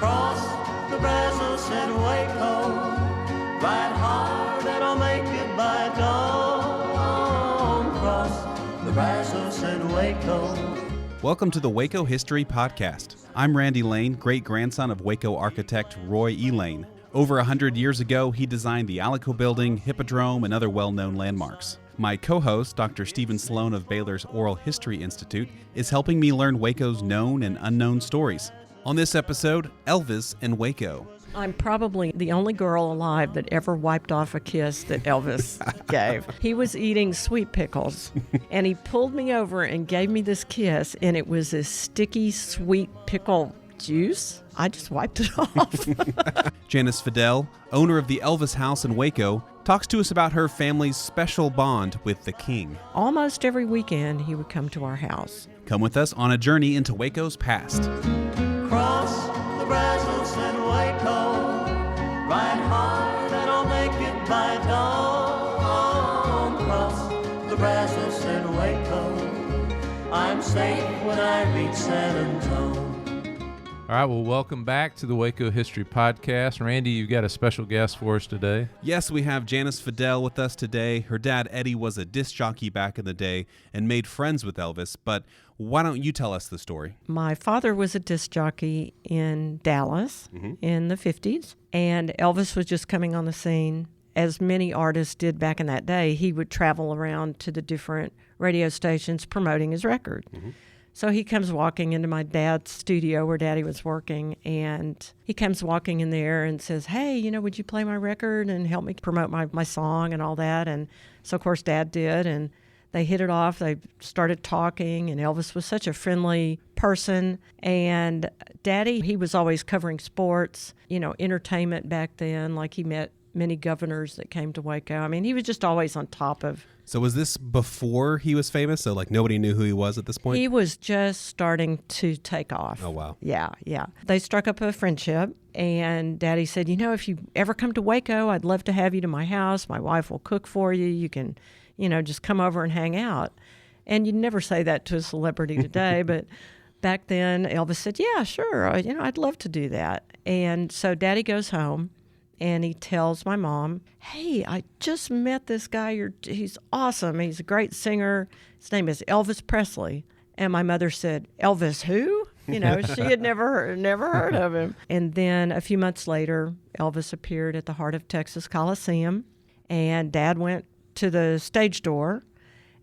Cross the Brazos and Waco, ride hard and I'll make it by dawn. Cross the Brazos and Waco. Welcome to the Waco History Podcast. I'm Randy Lane, great-grandson of Waco architect Roy E. Lane. Over 100 years ago, he designed the Alico Building, Hippodrome, and other well-known landmarks. My co-host, Dr. Stephen Sloan of Baylor's Oral History Institute, is helping me learn Waco's known and unknown stories. On this episode, Elvis and Waco. I'm probably the only girl alive that ever wiped off a kiss that Elvis gave. He was eating sweet pickles, and he pulled me over and gave me this kiss, and it was this sticky, sweet pickle juice. I just wiped it off. Janice Fadal, owner of the Elvis House in Waco, talks to us about her family's special bond with the King. Almost every weekend, he would come to our house. Come with us on a journey into Waco's past. Cross the Brazos and Waco, ride hard and I'll make it by dawn. Cross the Brazos and Waco, I'm safe when I reach San Antonio. All right, well, welcome back to the Waco History Podcast. Randy, you've got a special guest for us today. Yes, we have Janice Fadal with us today. Her dad, Eddie, was a disc jockey back in the day and made friends with Elvis, but why don't you tell us the story? My father was a disc jockey in Dallas in the 50s, and Elvis was just coming on the scene. As many artists did back in that day, he would travel around to the different radio stations promoting his record. So he comes walking into my dad's studio where Daddy was working, and he comes walking in there and says, hey, would you play my record and help me promote my song and all that? And so, of course, Dad did, and they hit it off. They started talking, and Elvis was such a friendly person. And Daddy, he was always covering sports, entertainment back then, like he met many governors that came to Waco. I mean, he was just always on top of. So was this before he was famous? So nobody knew who he was at this point? He was just starting to take off. Oh, wow. Yeah. They struck up a friendship, and Daddy said, if you ever come to Waco, I'd love to have you to my house. My wife will cook for you. You can, just come over and hang out. And you'd never say that to a celebrity today, but back then Elvis said, yeah, sure. I'd love to do that. And so Daddy goes home. And he tells my mom, hey, I just met this guy. He's awesome. He's a great singer. His name is Elvis Presley. And my mother said, Elvis who? She had never heard of him. And then a few months later, Elvis appeared at the Heart of Texas Coliseum. And Dad went to the stage door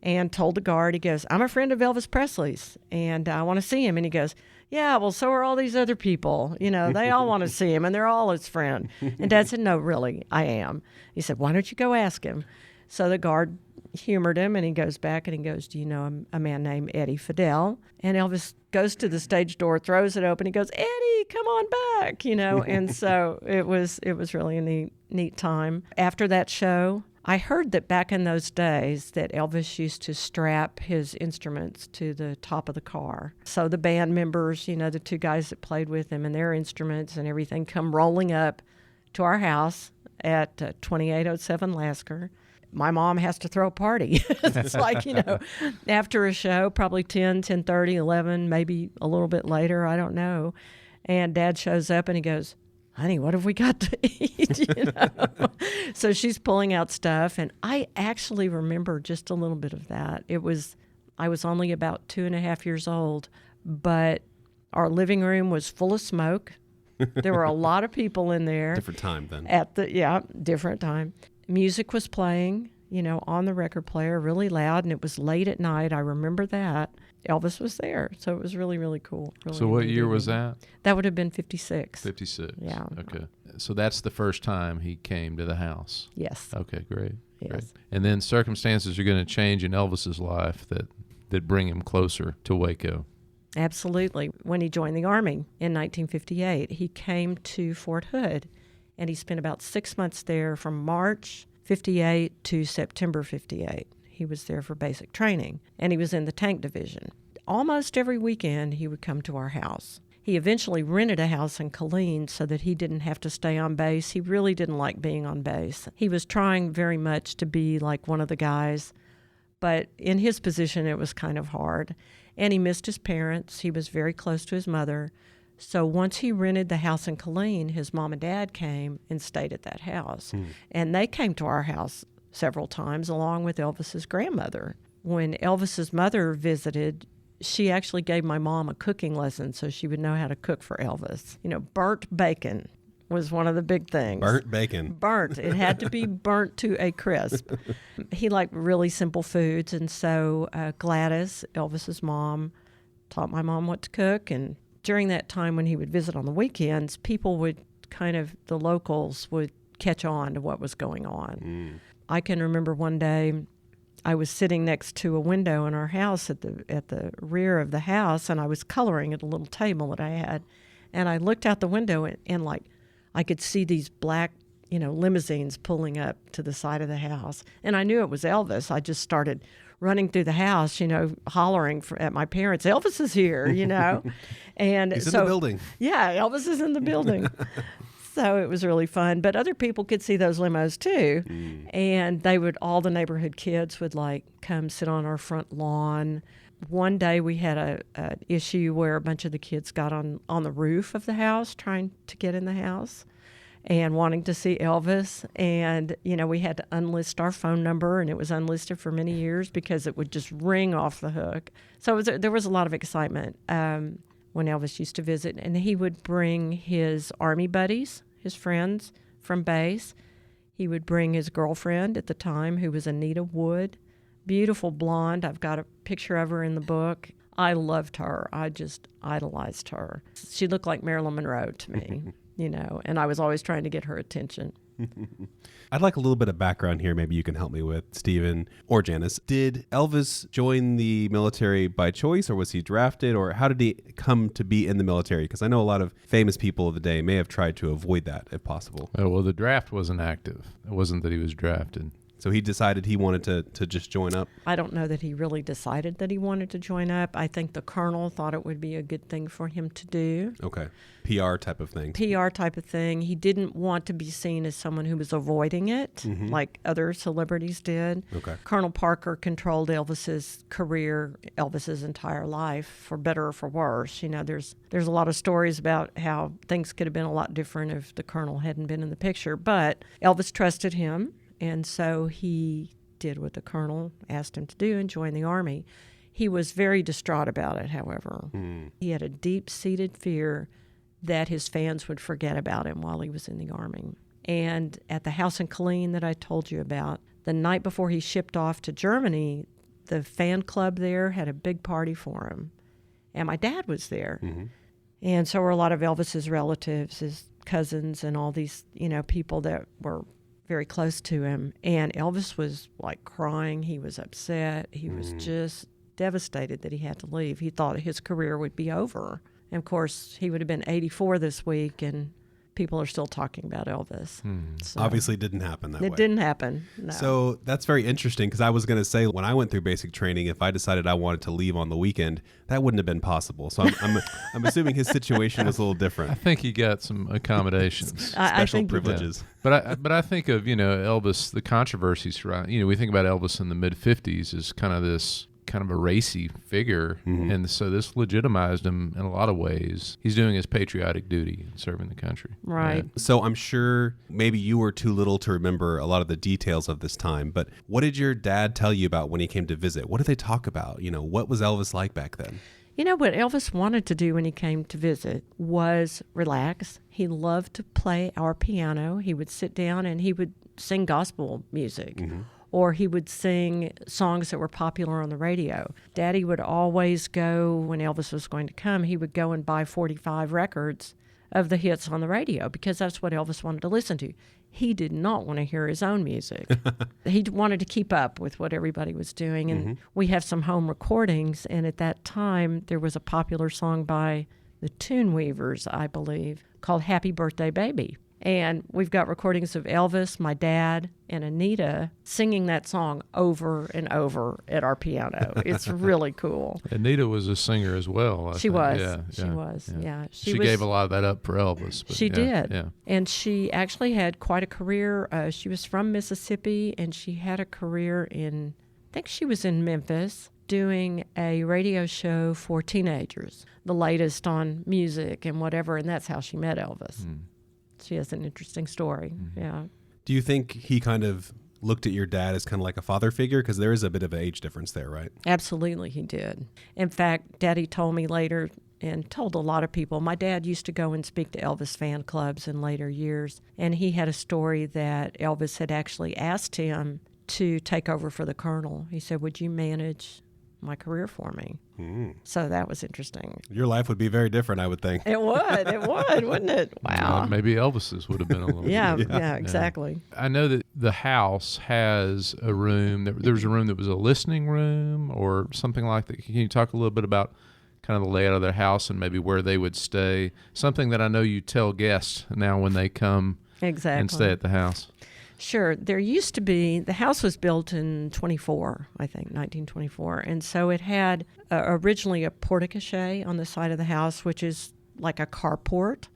and told the guard, he goes, I'm a friend of Elvis Presley's, and I want to see him. And he goes, yeah, well, so are all these other people. They all want to see him, and they're all his friend. And Dad said, no, really, I am. He said, why don't you go ask him? So the guard humored him, and he goes back and he goes, do you know a man named Eddie Fadal? And Elvis goes to the stage door, throws it open. He goes, Eddie, come on back, And so it was really a neat time. After that show, I heard that back in those days that Elvis used to strap his instruments to the top of the car. So the band members, the two guys that played with him and their instruments and everything come rolling up to our house at 2807 Lasker. My mom has to throw a party. It's after a show, probably 10, 10:30, 11, maybe a little bit later, I don't know. And Dad shows up and he goes, honey, what have we got to eat? So she's pulling out stuff, and I actually remember just a little bit of that. I was only about 2.5 years old, but our living room was full of smoke. There were a lot of people in there. Different time then. Different time. Music was playing, on the record player, really loud, and it was late at night. I remember that. Elvis was there, so it was really, really cool. Really, so what year was that? That would have been 56. 56. Yeah. Okay. So that's the first time he came to the house. Yes. Okay, great. Yes. Great. And then circumstances are going to change in Elvis's life that bring him closer to Waco. Absolutely. When he joined the Army in 1958, he came to Fort Hood, and he spent about 6 months there from March 58 to September 58. He was there for basic training, and he was in the tank division. Almost every weekend, he would come to our house. He eventually rented a house in Killeen so that he didn't have to stay on base. He really didn't like being on base. He was trying very much to be like one of the guys, but in his position, it was kind of hard. And he missed his parents. He was very close to his mother. So once he rented the house in Killeen, his mom and dad came and stayed at that house. And they came to our house several times along with Elvis's grandmother. When Elvis's mother visited, she actually gave my mom a cooking lesson so she would know how to cook for Elvis. You know, burnt bacon was one of the big things. Burnt bacon. Burnt. It had to be burnt to a crisp. He liked really simple foods, and so Gladys, Elvis's mom, taught my mom what to cook. And during that time when he would visit on the weekends, people would the locals would catch on to what was going on. I can remember one day I was sitting next to a window in our house at the rear of the house, and I was coloring at a little table that I had. And I looked out the window and like I could see these black, limousines pulling up to the side of the house. And I knew it was Elvis. I just started running through the house, hollering at my parents, Elvis is here, And He's in the building. Yeah, Elvis is in the building. So it was really fun. But other people could see those limos too. And all the neighborhood kids would come sit on our front lawn. One day we had an issue where a bunch of the kids got on the roof of the house trying to get in the house and wanting to see Elvis. And, we had to unlist our phone number, and it was unlisted for many years because it would just ring off the hook. So there was a lot of excitement when Elvis used to visit. And he would bring his Army buddies, his friends from base. He would bring his girlfriend at the time, who was Anita Wood. Beautiful blonde. I've got a picture of her in the book. I loved her. I just idolized her. She looked like Marilyn Monroe to me, and I was always trying to get her attention. I'd like a little bit of background here. Maybe you can help me with, Stephen or Janice. Did Elvis join the military by choice, or was he drafted, or how did he come to be in the military? Because I know a lot of famous people of the day may have tried to avoid that if possible. Oh, well, the draft wasn't active. It wasn't that he was drafted. So he decided he wanted to just join up? I don't know that he really decided that he wanted to join up. I think the colonel thought it would be a good thing for him to do. Okay. PR type of thing. PR type of thing. He didn't want to be seen as someone who was avoiding it like other celebrities did. Okay. Colonel Parker controlled Elvis's career, Elvis's entire life, for better or for worse. There's a lot of stories about how things could have been a lot different if the colonel hadn't been in the picture. But Elvis trusted him. And so he did what the colonel asked him to do and joined the Army. He was very distraught about it, however. He had a deep-seated fear that his fans would forget about him while he was in the Army. And at the house in Killeen that I told you about, the night before he shipped off to Germany, the fan club there had a big party for him. And my dad was there. And so were a lot of Elvis's relatives, his cousins, and all these, people that were very close to him. And Elvis was crying. He was upset. He was just devastated that he had to leave. He thought his career would be over. And of course, he would have been 84 this week, and people are still talking about Elvis. So Obviously didn't happen that way. It didn't happen, no. So that's very interesting, because I was going to say, when I went through basic training, if I decided I wanted to leave on the weekend, that wouldn't have been possible. So I'm assuming his situation was a little different. I think he got some accommodations. Special privileges. Yeah. But I think of, Elvis, the controversies surrounding, we think about Elvis in the mid-50s as kind of a racy figure, and so this legitimized him in a lot of ways. He's doing his patriotic duty and serving the country. Right. Yeah. So I'm sure maybe you were too little to remember a lot of the details of this time, but what did your dad tell you about when he came to visit? What did they talk about? What was Elvis like back then? What Elvis wanted to do when he came to visit was relax. He loved to play our piano. He would sit down and he would sing gospel music. Or he would sing songs that were popular on the radio. Daddy would always go, when Elvis was going to come, he would go and buy 45 records of the hits on the radio, because that's what Elvis wanted to listen to. He did not want to hear his own music. He wanted to keep up with what everybody was doing. And we have some home recordings, and at that time, there was a popular song by the Tune Weavers, I believe, called Happy Birthday Baby. And we've got recordings of Elvis, my dad, and Anita singing that song over and over at our piano. It's really cool. Anita was a singer as well. She was. She was. She gave a lot of that up for Elvis. But she did. Yeah. And she actually had quite a career. She was from Mississippi, and she had a career I think she was in Memphis. doing a radio show for teenagers, the latest on music and whatever, and that's how she met Elvis. She has an interesting story. Yeah. Do you think he kind of looked at your dad as kind of like a father figure? Because there is a bit of an age difference there, right? Absolutely, he did. In fact, Daddy told me later, and told a lot of people, my dad used to go and speak to Elvis fan clubs in later years, and he had a story that Elvis had actually asked him to take over for the Colonel. He said, would you manage my career for me? So that was interesting. Your life would be very different, I would think. It would, wouldn't it? Wow. Maybe Elvis's would have been a little Yeah, exactly. I know that the house has a room. There was a room that was a listening room or something like that. Can you talk a little bit about kind of the layout of their house and maybe where they would stay? Something that I know you tell guests now when they come and stay at the house. Sure. There used to be, the house was built in 1924, and so it had originally a porte-cochere on the side of the house, which is like a carport,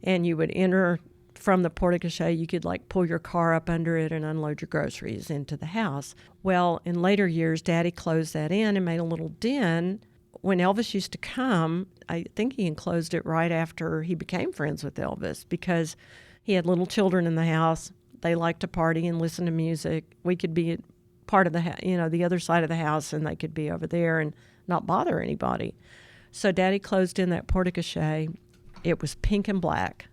and you would enter from the porte-cochere. You could like pull your car up under it and unload your groceries into the house. Well, in later years, Daddy closed that in and made a little den. When Elvis used to come, I think he enclosed it right after he became friends with Elvis, because he had little children in the house. They liked to party and listen to music. We could be part of the, the other side of the house, and they could be over there and not bother anybody. So Daddy closed in that porte-cochere. It was pink and black,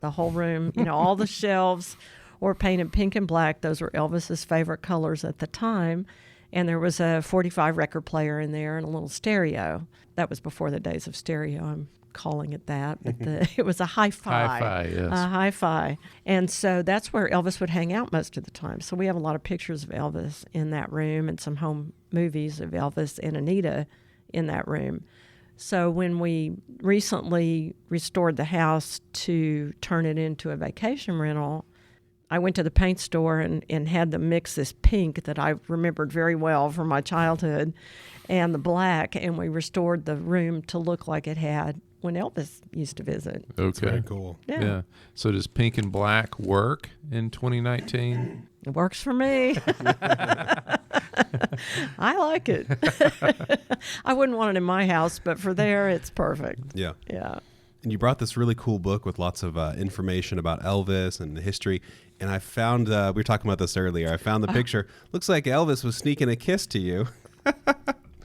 the whole room. All the shelves were painted pink and black. Those were Elvis's favorite colors at the time. And there was a 45 record player in there and a little stereo. That was before the days of stereo. I'm calling it that, but it was a hi-fi. Hi-fi, yes. A hi-fi. And so that's where Elvis would hang out most of the time. So we have a lot of pictures of Elvis in that room and some home movies of Elvis and Anita in that room. So when we recently restored the house to turn it into a vacation rental, I went to the paint store and had them mix this pink that I remembered very well from my childhood and the black, and we restored the room to look like it had when Elvis used to visit. Okay. That's very cool. Yeah. So does pink and black work in 2019? It works for me. I like it. I wouldn't want it in my house, but for there, it's perfect. Yeah. Yeah. And you brought this really cool book with lots of information about Elvis and the history. And I found, we were talking about this earlier, I found the picture. Looks like Elvis was sneaking a kiss to you.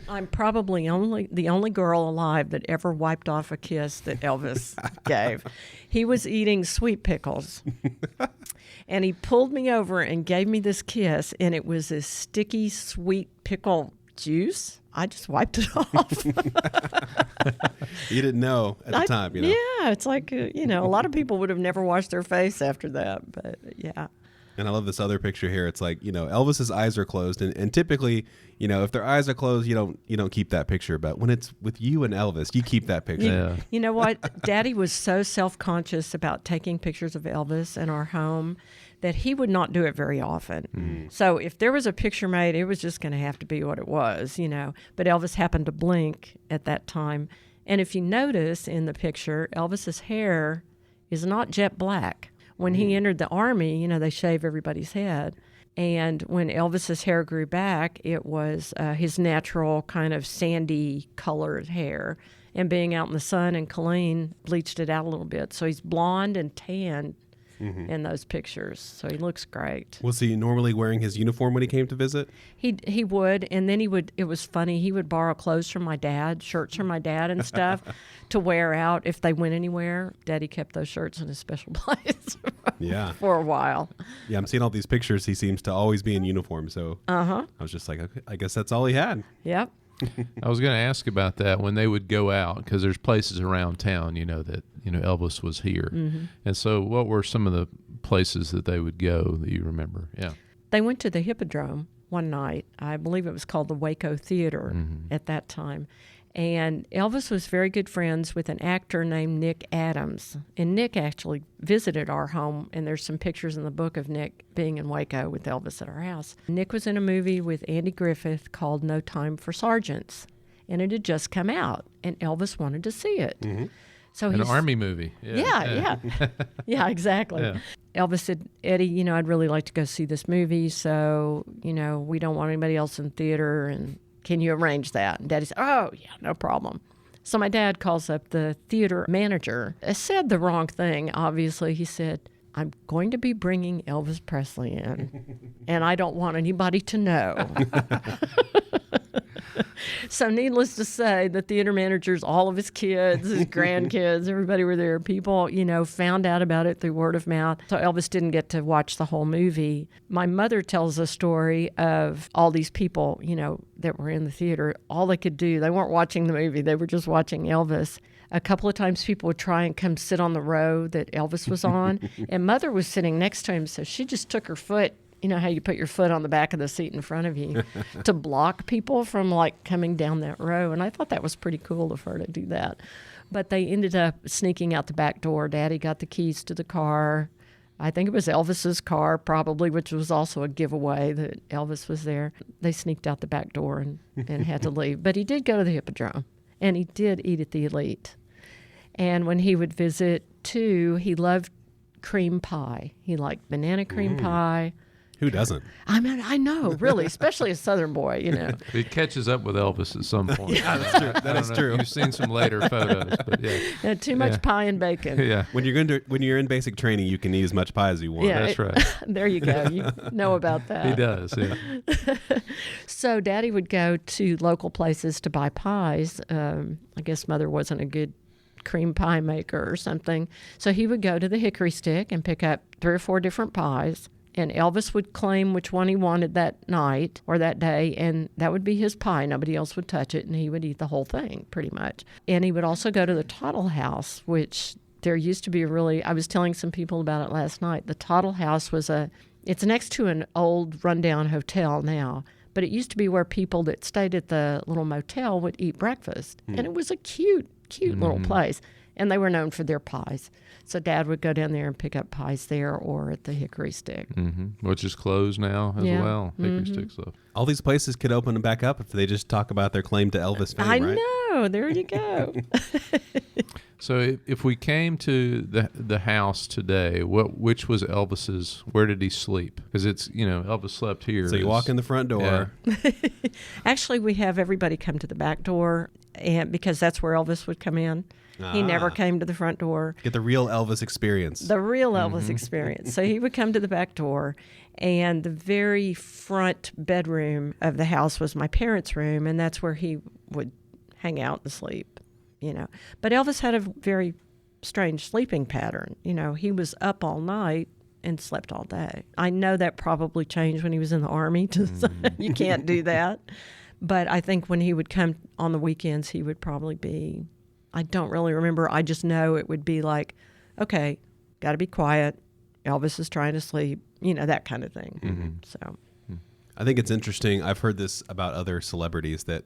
I'm probably the only girl alive that ever wiped off a kiss that Elvis gave. He was eating sweet pickles, and he pulled me over and gave me this kiss, and it was this sticky, sweet pickle juice. I just wiped it off. You didn't know at the time, Yeah, it's like, a lot of people would have never washed their face after that, but yeah. And I love this other picture here. It's like, Elvis's eyes are closed, and typically, if their eyes are closed, you don't keep that picture. But when it's with you and Elvis, you keep that picture. Yeah. You know what? Daddy was so self-conscious about taking pictures of Elvis in our home that he would not do it very often. Mm. So if there was a picture made, it was just going to have to be what it was, But Elvis happened to blink at that time. And if you notice in the picture, Elvis's hair is not jet black. When he entered the Army, they shave everybody's head. And when Elvis's hair grew back, it was his natural kind of sandy colored hair. And being out in the sun and Colleen bleached it out a little bit. So he's blonde and tan in those pictures. So he looks great. Was he normally wearing his uniform when he came to visit? He would, and then it was funny, he would borrow clothes from my dad, shirts from my dad and stuff to wear out if they went anywhere. Daddy kept those shirts in a special place for a while. Yeah, I'm seeing all these pictures. He seems to always be in uniform. So I was just like, okay, I guess that's all he had. Yep. I was going to ask about that when they would go out, because there's places around town, that Elvis was here. Mm-hmm. And so what were some of the places that they would go that you remember? Yeah. They went to the Hippodrome one night. I believe it was called the Waco Theater at that time. And Elvis was very good friends with an actor named Nick Adams. And Nick actually visited our home, and there's some pictures in the book of Nick being in Waco with Elvis at our house. Nick was in a movie with Andy Griffith called No Time for Sergeants, and it had just come out, and Elvis wanted to see it. Mm-hmm. So an Army movie. Yeah, exactly. Yeah. Elvis said, Eddie, I'd really like to go see this movie, so, we don't want anybody else in theater, and Can you arrange that? And Daddy said, oh, yeah, no problem. So my dad calls up the theater manager. I said the wrong thing, obviously. He said, I'm going to be bringing Elvis Presley in, and I don't want anybody to know. So needless to say, the theater managers, all of his kids, his grandkids, everybody were there. People, found out about it through word of mouth. So Elvis didn't get to watch the whole movie. My mother tells a story of all these people, that were in the theater. All they could do, they weren't watching the movie. They were just watching Elvis. A couple of times people would try and come sit on the row that Elvis was on. And Mother was sitting next to him, so she just took her foot. You know how you put your foot on the back of the seat in front of you to block people from coming down that row. And I thought that was pretty cool of her to do that. But they ended up sneaking out the back door. Daddy got the keys to the car. I think it was Elvis's car probably, which was also a giveaway that Elvis was there. They sneaked out the back door and had to leave. But he did go to the Hippodrome, and he did eat at the Elite. And when he would visit, too, he loved cream pie. He liked banana cream pie. Who doesn't? I mean, I know, really, especially a Southern boy, It catches up with Elvis at some point. Yeah, that's true. That is true. You've seen some later photos, but yeah. Too much pie and bacon. Yeah. When you're in basic training, you can eat as much pie as you want. Yeah, That's right. There you go. You know about that. He does, yeah. So Daddy would go to local places to buy pies. I guess Mother wasn't a good cream pie maker or something. So he would go to the Hickory Stick and pick up 3 or 4 different pies. And Elvis would claim which one he wanted that night or that day, and that would be his pie. Nobody else would touch it, and he would eat the whole thing, pretty much. And he would also go to the Tottle House, which there used to be I was telling some people about it last night. The Tottle House it's next to an old rundown hotel now, but it used to be where people that stayed at the little motel would eat breakfast. And it was a cute little place, and they were known for their pies. So Dad would go down there and pick up pies there or at the Hickory Stick. Which is closed now as well. Hickory Stick stuff. All these places could open back up if they just talk about their claim to Elvis fame, I right? know. There you go. So if we came to the house today, which was Elvis's? Where did he sleep? Because it's Elvis slept here. So you walk in the front door. Yeah. Actually, we have everybody come to the back door, and because that's where Elvis would come in. He never came to the front door. Get the real Elvis experience. The real Elvis experience. So he would come to the back door, and the very front bedroom of the house was my parents' room, and that's where he would hang out and sleep, But Elvis had a very strange sleeping pattern. He was up all night and slept all day. I know that probably changed when he was in the Army. You can't do that. But I think when he would come on the weekends, he would probably be... I don't really remember. I just know it would be like, okay, got to be quiet. Elvis is trying to sleep, that kind of thing. So I think it's interesting. I've heard this about other celebrities that,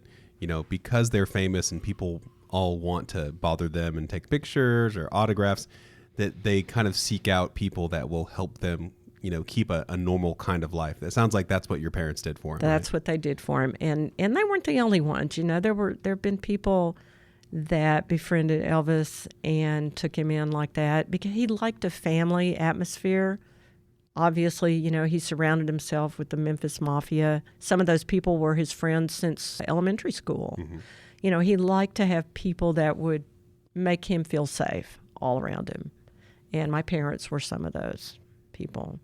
because they're famous and people all want to bother them and take pictures or autographs, that they kind of seek out people that will help them, keep a normal kind of life. It sounds like that's what your parents did for him. That's right? what they did for him. And they weren't the only ones. There have been people that befriended Elvis and took him in like that because he liked a family atmosphere. Obviously, he surrounded himself with the Memphis Mafia. Some of those people were his friends since elementary school. He liked to have people that would make him feel safe all around him. And my parents were some of those people.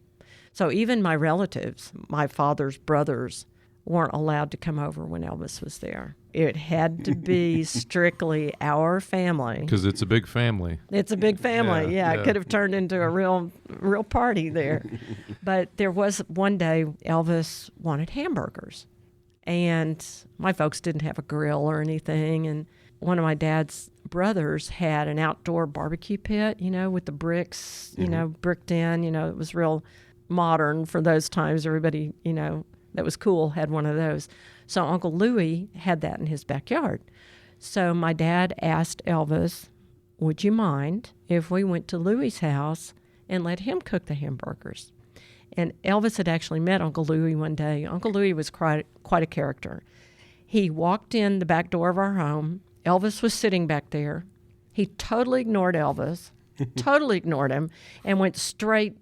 So even my relatives, my father's brothers, weren't allowed to come over when Elvis was there. It had to be strictly our family. Because it's a big family. It's a big family. Yeah, Yeah. It could have turned into a real party there. But there was one day Elvis wanted hamburgers. And my folks didn't have a grill or anything. And one of my dad's brothers had an outdoor barbecue pit, with the bricks, bricked in. It was real modern for those times. Everybody, that was cool had one of those. So Uncle Louie had that in his backyard. So my dad asked Elvis, would you mind if we went to Louie's house and let him cook the hamburgers? And Elvis had actually met Uncle Louie one day. Uncle Louie was quite a character. He walked in the back door of our home. Elvis was sitting back there. He totally ignored Elvis, totally ignored him, and went straight,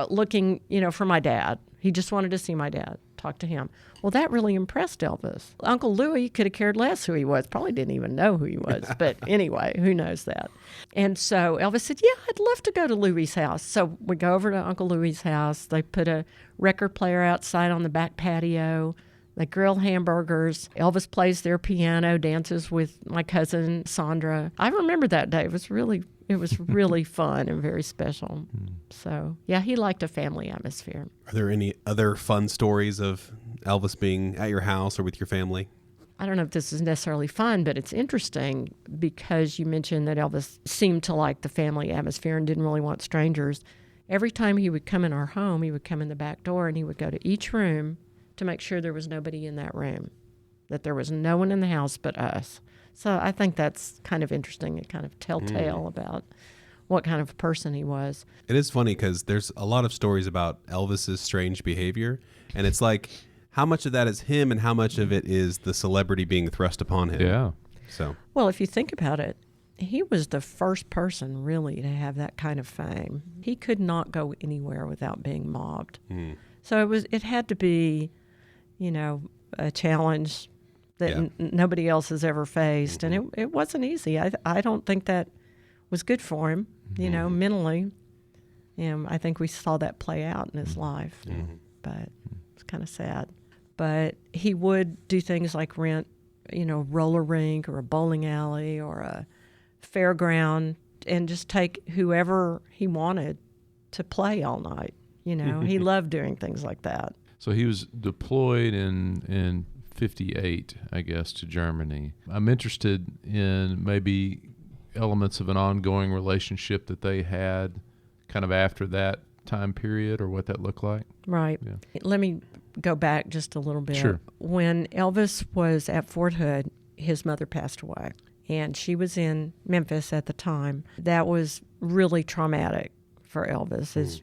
looking, for my dad. He just wanted to see my dad. talk to him. Well, that really impressed Elvis. Uncle Louie could have cared less who he was, probably didn't even know who he was. But anyway, who knows that? And so Elvis said, yeah, I'd love to go to Louie's house. So we go over to Uncle Louie's house. They put a record player outside on the back patio. They grill hamburgers. Elvis plays their piano, dances with my cousin Sandra. I remember that day. It was really fun and very special. So, yeah, he liked a family atmosphere. Are there any other fun stories of Elvis being at your house or with your family? I don't know if this is necessarily fun, but it's interesting because you mentioned that Elvis seemed to like the family atmosphere and didn't really want strangers. Every time he would come in our home, he would come in the back door and he would go to each room to make sure there was nobody in that room, that there was no one in the house but us. So I think that's kind of interesting and kind of telltale about what kind of person he was. It is funny because there's a lot of stories about Elvis's strange behavior, and it's like how much of that is him and how much of it is the celebrity being thrust upon him. Yeah. So, well, if you think about it, he was the first person really to have that kind of fame. He could not go anywhere without being mobbed. So it had to be, a challenge that nobody else has ever faced. And it wasn't easy. I don't think that was good for him, mentally. I think we saw that play out in his life. But it's kind of sad. But he would do things like rent, roller rink or a bowling alley or a fairground and just take whoever he wanted to play all night. He loved doing things like that. So he was deployed in 58, I guess, to Germany. I'm interested in maybe elements of an ongoing relationship that they had kind of after that time period or what that looked like. Right. Yeah. Let me go back just a little bit. Sure. When Elvis was at Fort Hood, his mother passed away, and she was in Memphis at the time. That was really traumatic for Elvis, as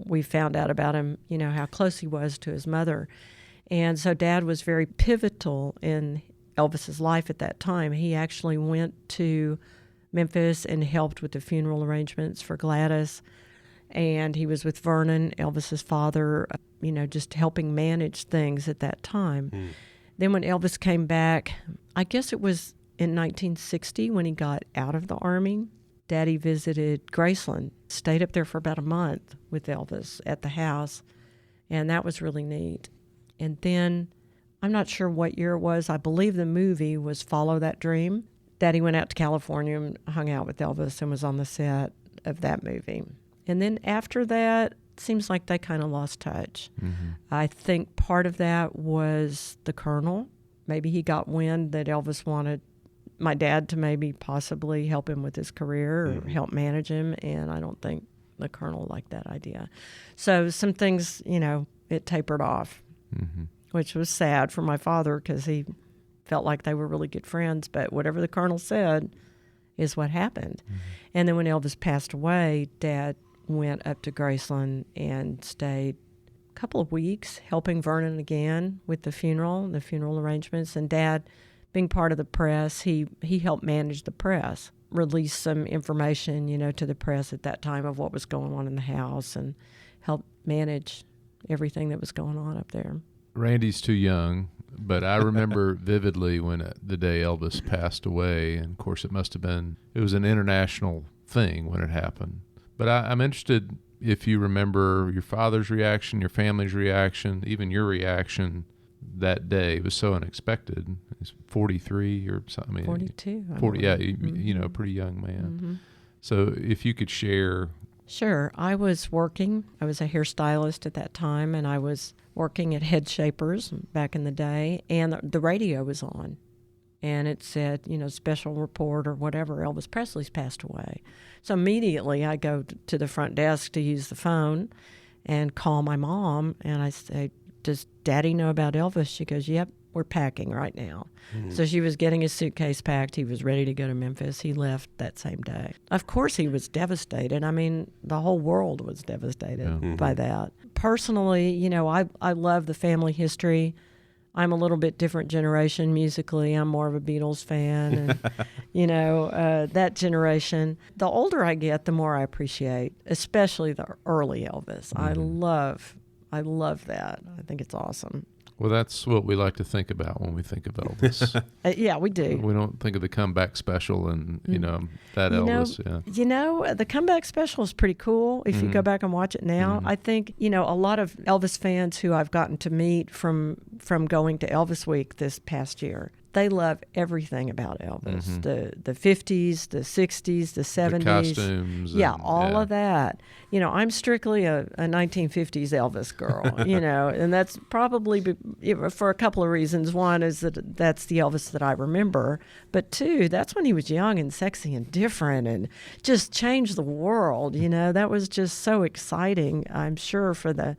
we found out about him, how close he was to his mother. And so Dad was very pivotal in Elvis's life at that time. He actually went to Memphis and helped with the funeral arrangements for Gladys. And he was with Vernon, Elvis's father, just helping manage things at that time. Then when Elvis came back, I guess it was in 1960 when he got out of the Army, Daddy visited Graceland, stayed up there for about a month with Elvis at the house, and that was really neat. And then, I'm not sure what year it was, I believe the movie was Follow That Dream. Daddy went out to California and hung out with Elvis and was on the set of that movie. And then after that, it seems like they kind of lost touch. I think part of that was the Colonel. Maybe he got wind that Elvis wanted my dad to maybe possibly help him with his career or help manage him, and I don't think the Colonel liked that idea. So some things, it tapered off, which was sad for my father because he felt like they were really good friends, but whatever the Colonel said is what happened. And then when Elvis passed away, Dad went up to Graceland and stayed a couple of weeks helping Vernon again with the funeral arrangements, and Dad, being part of the press, he helped manage the press, release some information, to the press at that time of what was going on in the house and help manage everything that was going on up there. Randy's too young, but I remember vividly when the day Elvis passed away, and of course it was an international thing when it happened. But I'm interested if you remember your father's reaction, your family's reaction, even your reaction that day. It was so unexpected. He's 43 or something. 42. 40, yeah, a pretty young man. So if you could share. Sure. I was working. I was a hairstylist at that time, and I was working at Head Shapers back in the day, and the radio was on. And it said, special report or whatever, Elvis Presley's passed away. So immediately I go to the front desk to use the phone and call my mom, and I say, does Daddy know about Elvis? She goes, yep, we're packing right now. So she was getting his suitcase packed. He was ready to go to Memphis. He left that same day. Of course he was devastated. I mean, the whole world was devastated by that. Personally, I love the family history. I'm a little bit different generation musically. I'm more of a Beatles fan and, that generation. The older I get, the more I appreciate, especially the early Elvis. I I love that. I think it's awesome. Well, that's what we like to think about when we think of Elvis. Yeah, we do. We don't think of the comeback special and, that Elvis. The comeback special is pretty cool if you go back and watch it now. I think, a lot of Elvis fans who I've gotten to meet from going to Elvis Week this past year, they love everything about Elvis. The 50s, the 60s, the 70s. The costumes. Yeah, all of that. I'm strictly a 1950s Elvis girl, and that's probably for a couple of reasons. One is that that's the Elvis that I remember. But two, that's when he was young and sexy and different and just changed the world. That was just so exciting, I'm sure, for the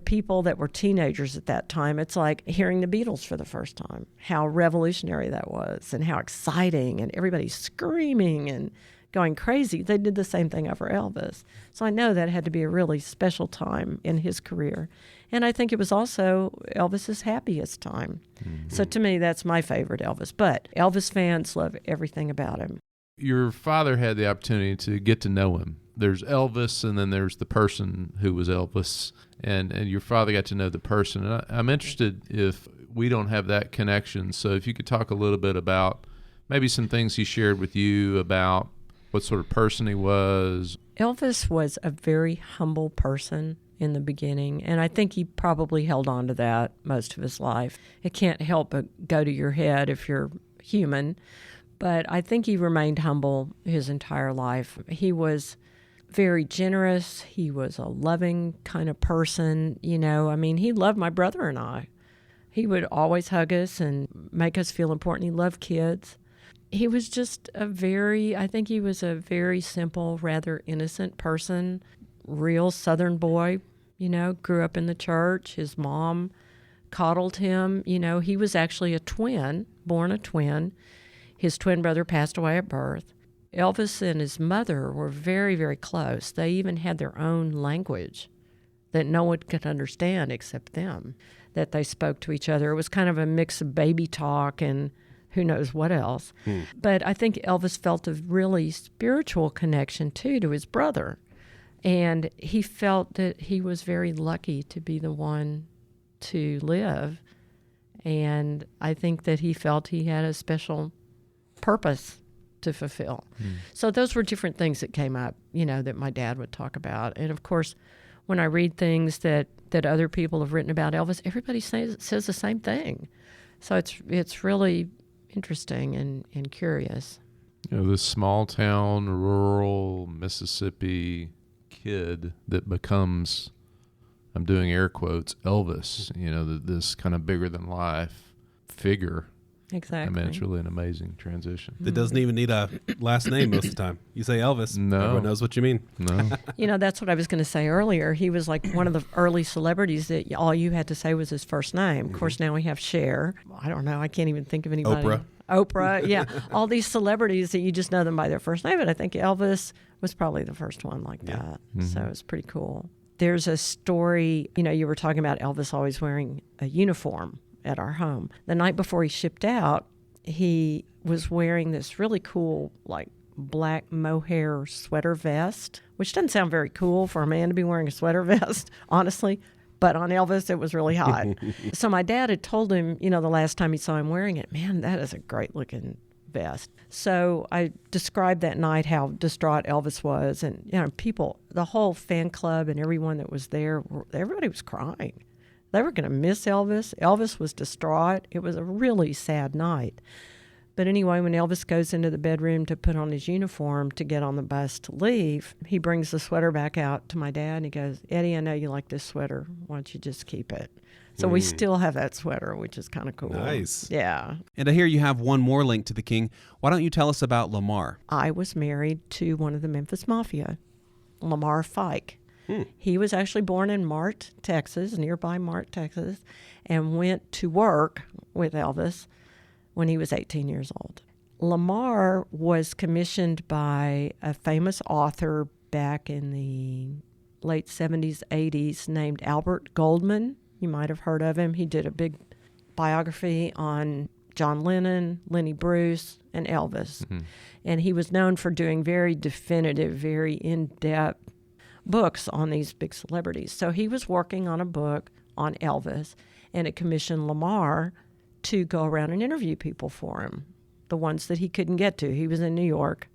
people that were teenagers at that time. It's like hearing the Beatles for the first time, how revolutionary that was and how exciting, and everybody screaming and going crazy. They did the same thing over Elvis. So I know that had to be a really special time in his career. And I think it was also Elvis's happiest time. So to me, that's my favorite Elvis. But Elvis fans love everything about him. Your father had the opportunity to get to know him. There's Elvis, and then there's the person who was Elvis, and your father got to know the person. And I'm interested if we don't have that connection. So if you could talk a little bit about maybe some things he shared with you about what sort of person he was. Elvis was a very humble person in the beginning, and I think he probably held on to that most of his life. It can't help but go to your head if you're human, but I think he remained humble his entire life. He was very generous. He was a loving kind of person. He loved my brother and I. He would always hug us and make us feel important. He loved kids. He was just I think he was a very simple, rather innocent person, real Southern boy, grew up in the church. His mom coddled him. He was actually born a twin. His twin brother passed away at birth. Elvis and his mother were very, very close. They even had their own language that no one could understand except them, that they spoke to each other. It was kind of a mix of baby talk and who knows what else. But I think Elvis felt a really spiritual connection, too, to his brother. And he felt that he was very lucky to be the one to live. And I think that he felt he had a special purpose to fulfill. So those were different things that came up, that my dad would talk about. And, of course, when I read things that other people have written about Elvis, everybody says the same thing. So it's really interesting and curious. This small town, rural Mississippi kid that becomes, I'm doing air quotes, Elvis, this kind of bigger than life figure. Exactly. It's really an amazing transition. That doesn't even need a last name most of the time. You say Elvis, no. Everyone knows what you mean. No. That's what I was going to say earlier. He was like one of the early celebrities that all you had to say was his first name. Of course, now we have Cher. I don't know. I can't even think of anybody. Oprah, yeah. All these celebrities that you just know them by their first name. And I think Elvis was probably the first one like that. So it's pretty cool. There's a story, you were talking about Elvis always wearing a uniform at our home. The night before he shipped out, he was wearing this really cool, black mohair sweater vest, which doesn't sound very cool for a man to be wearing a sweater vest, honestly. But on Elvis, it was really hot. So my dad had told him, the last time he saw him wearing it, man, that is a great looking vest. So I described that night how distraught Elvis was. And, people, the whole fan club and everyone that was there, everybody was crying. They were going to miss Elvis. Elvis was distraught. It was a really sad night. But anyway, when Elvis goes into the bedroom to put on his uniform to get on the bus to leave, he brings the sweater back out to my dad and he goes, "Eddie, I know you like this sweater. Why don't you just keep it?" So we still have that sweater, which is kind of cool. Nice. Yeah. And I hear you have one more link to the king. Why don't you tell us about Lamar? I was married to one of the Memphis Mafia, Lamar Fike. He was actually born in Mart, Texas, nearby Mart, Texas, and went to work with Elvis when he was 18 years old. Lamar was commissioned by a famous author back in the late 70s, 80s named Albert Goldman. You might have heard of him. He did a big biography on John Lennon, Lenny Bruce, and Elvis. And he was known for doing very definitive, very in-depth books on these big celebrities. So he was working on a book on Elvis, and it commissioned Lamar to go around and interview people for him, the ones that he couldn't get to. He was in New York.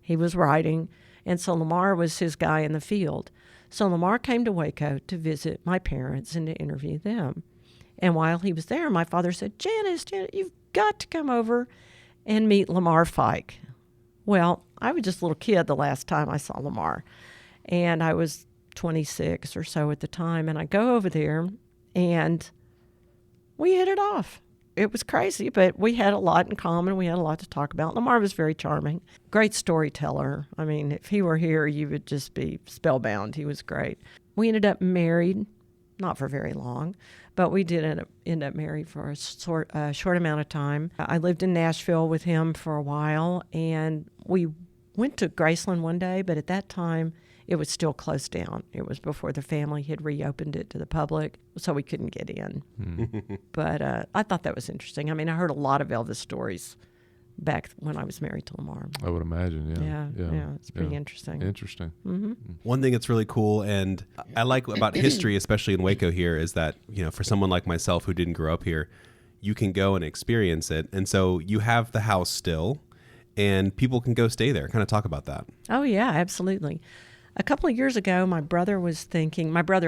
He was writing, and so Lamar was his guy in the field. So Lamar came to Waco to visit my parents and to interview them. And while he was there, my father said, Janice, you've got to come over and meet Lamar Fike. Well, I was just a little kid the last time I saw Lamar, and I was 26 or so at the time, and I go over there, and we hit it off. It was crazy, but we had a lot in common. We had a lot to talk about. Lamar was very charming, great storyteller. I mean, if he were here, you would just be spellbound. He was great. We ended up married, not for very long, but we did end up married for a short amount of time. I lived in Nashville with him for a while, and we went to Graceland one day, but at that time, it was still closed down. It was before the family had reopened it to the public, so we couldn't get in. But I thought that was interesting. I mean, I heard a lot of Elvis stories back when I was married to Lamar. I would imagine, Yeah, it's pretty interesting. Interesting. One thing that's really cool and I like about history, especially in Waco here, is that, for someone like myself who didn't grow up here, you can go and experience it. And so you have the house still, and people can go stay there. Kind of talk about that. Oh, yeah, absolutely. A couple of years ago, my brother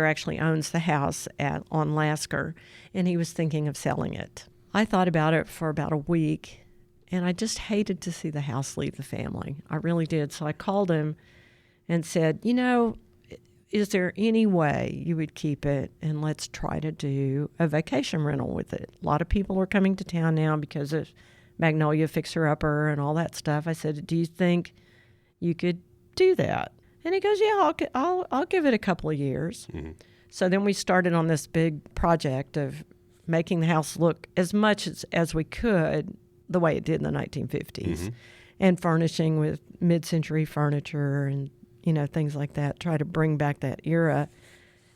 actually owns the house on Lasker, and he was thinking of selling it. I thought about it for about a week, and I just hated to see the house leave the family. I really did. So I called him and said, is there any way you would keep it, and let's try to do a vacation rental with it? A lot of people are coming to town now because of Magnolia Fixer Upper and all that stuff. I said, do you think you could do that? And he goes, yeah, I'll give it a couple of years. So then we started on this big project of making the house look as much as we could the way it did in the 1950s, and furnishing with mid-century furniture and things like that. Try to bring back that era,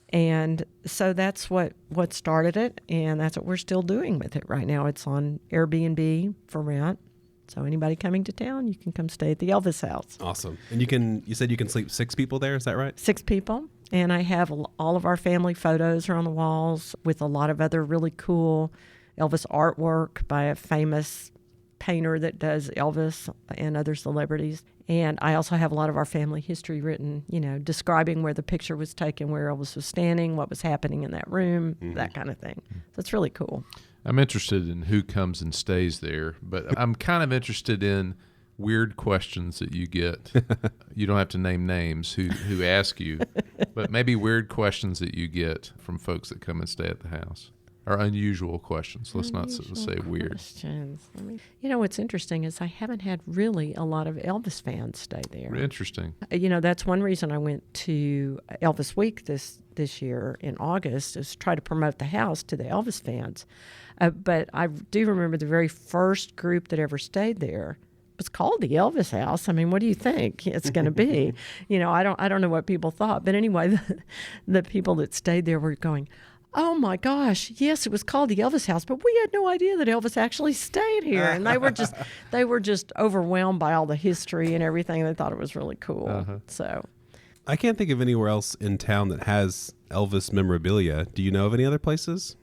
and so that's what started it, and that's what we're still doing with it right now. It's on Airbnb for rent. So anybody coming to town, you can come stay at the Elvis house. Awesome. And you said you can sleep 6 people there, is that right? 6 people. And I have all of our family photos are on the walls with a lot of other really cool Elvis artwork by a famous painter that does Elvis and other celebrities. And I also have a lot of our family history written, describing where the picture was taken, where Elvis was standing, what was happening in that room, that kind of thing. So it's really cool. I'm interested in who comes and stays there, but I'm kind of interested in weird questions that you get. You don't have to name names who ask you, but maybe weird questions that you get from folks that come and stay at the house. Or unusual questions. Let's not say weird. Questions. What's interesting is I haven't had really a lot of Elvis fans stay there. Interesting. That's one reason I went to Elvis Week this year in August, is try to promote the house to the Elvis fans. But I do remember the very first group that ever stayed there was called the Elvis House. I mean, what do you think it's going to be? I don't know what people thought. But anyway, the people that stayed there were going, oh my gosh, yes, it was called the Elvis House, but we had no idea that Elvis actually stayed here. And they were just overwhelmed by all the history and everything. They thought it was really cool. So I can't think of anywhere else in town that has Elvis memorabilia. Do you know of any other places?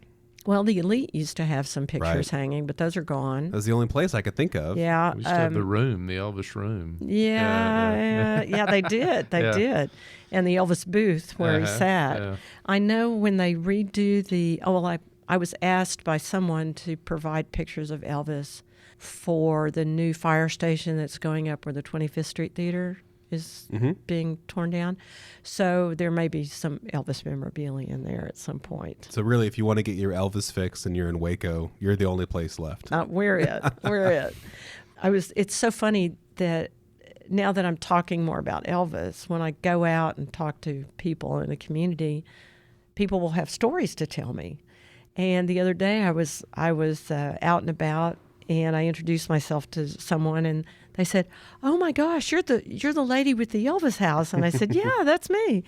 Well, the Elite used to have some pictures hanging, but those are gone. That's the only place I could think of. Yeah. We used to have the room, the Elvis room. Yeah, they did. They did. And the Elvis booth where he sat. Yeah. I know when they redo I was asked by someone to provide pictures of Elvis for the new fire station that's going up where the 25th Street Theater is being torn down. So there may be some Elvis memorabilia in there at some point. So really, if you want to get your Elvis fix and you're in Waco, you're the only place left. We're it. It's so funny that now that I'm talking more about Elvis, when I go out and talk to people in the community, people will have stories to tell me. And the other day I was out and about, and I introduced myself to someone, and they said, "Oh my gosh, you're the lady with the Elvis house." And I said, "Yeah, that's me."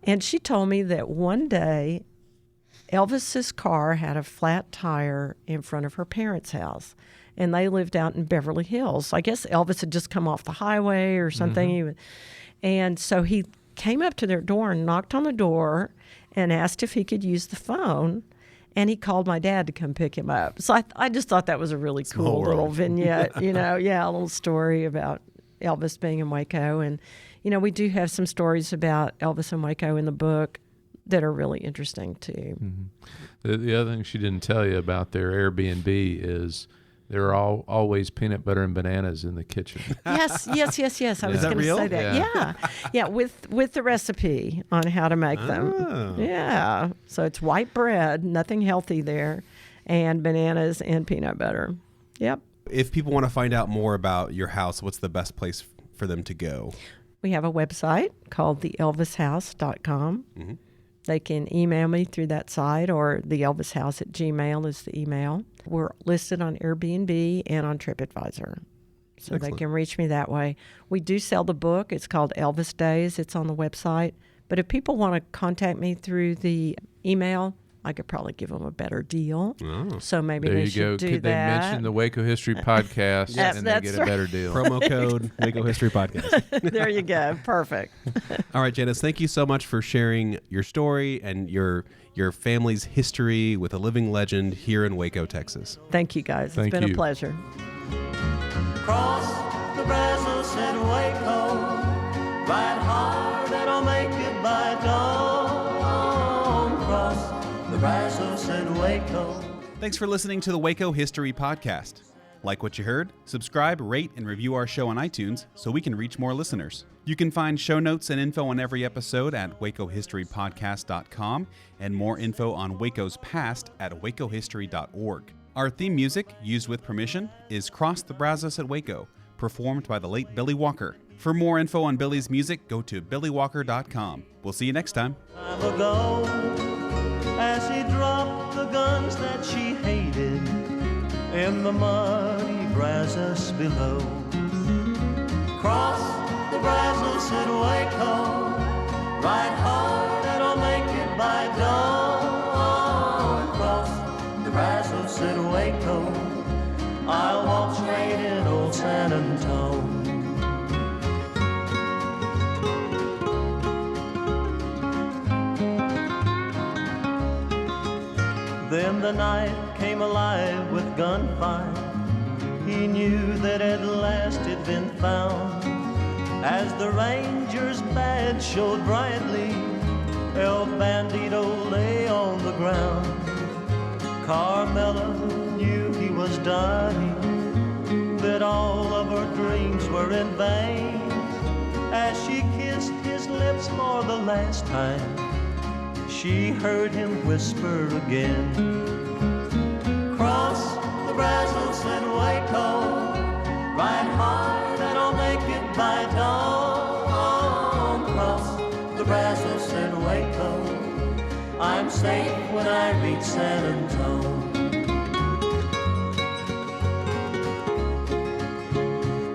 And she told me that one day Elvis's car had a flat tire in front of her parents' house, and they lived out in Beverly Hills. I guess Elvis had just come off the highway or something. And so he came up to their door and knocked on the door and asked if he could use the phone. And he called my dad to come pick him up. So I just thought that was a really cool little vignette, a little story about Elvis being in Waco. And, we do have some stories about Elvis and Waco in the book that are really interesting too. Mm-hmm. The other thing she didn't tell you about their Airbnb is there are always peanut butter and bananas in the kitchen. Yes. I was going to say that. Yeah, with the recipe on how to make them. Yeah. So it's white bread, nothing healthy there, and bananas and peanut butter. Yep. If people want to find out more about your house, what's the best place for them to go? We have a website called theelvishouse.com. Mm-hmm. They can email me through that site, or theelvishouse@gmail is the email. We're listed on Airbnb and on TripAdvisor, so Excellent. They can reach me that way. We do sell the book. It's called Elvis Days. It's on the website. But if people want to contact me through the email, I could probably give them a better deal. Oh. So maybe there they you should go. do Could that. They mention the Waco History Podcast and they get a better deal. Promo code Waco History Podcast. There you go. Perfect. All right, Janice, thank you so much for sharing your story and your family's history with a living legend here in Waco, Texas. Thank you, guys. It's been a pleasure. Cross the Brazos and Waco, ride hard and I'll make it by dawn. Cross the Brazos and Waco. Thanks for listening to the Waco History Podcast. Like what you heard? Subscribe, rate, and review our show on iTunes so we can reach more listeners. You can find show notes and info on every episode at wacohistorypodcast.com and more info on Waco's past at wacohistory.org. Our theme music, used with permission, is Cross the Brazos at Waco, performed by the late Billy Walker. For more info on Billy's music, go to billywalker.com. We'll see you next time. Time ago, as he dropped the guns that she hated in the muddy Brazos below. Cross the Brazos at Waco, ride hard and I'll make it by dawn. Cross the Brazos at Waco, I'll walk straight in old San Antone. Then the night came alive with gunfire. He knew that at last it'd been found. As the ranger's badge showed brightly, El Bandito lay on the ground. Carmela knew he was dying, that all of her dreams were in vain. As she kissed his lips for the last time, she heard him whisper again. Cross the Brazos and Waco, ride hard and I'll make it by dawn. Cross the Brazos and Waco, I'm safe when I reach San Antone.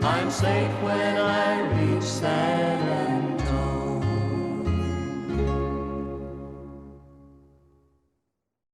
I'm safe when I reach San Antone.